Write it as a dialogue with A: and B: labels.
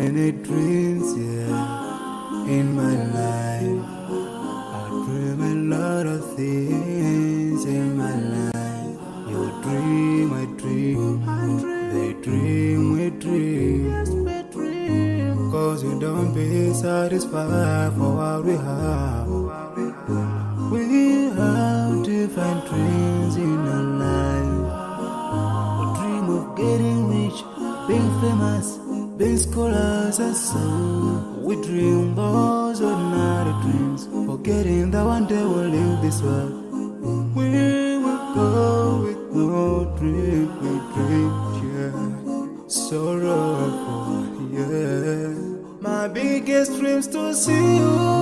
A: many dreams, yeah, in my life. I dream a lot of things in my life. You dream, I dream, they dream, we dream. Cause we don't be satisfied for what we have. We have different dreams in our life. We dream of getting rich, being famous, being scholars and so. We dream those ordinary dreams, forgetting that one day we'll leave this world. We will go with no dream, we dream, yeah. Sorrowful, yeah. My biggest dream's to see you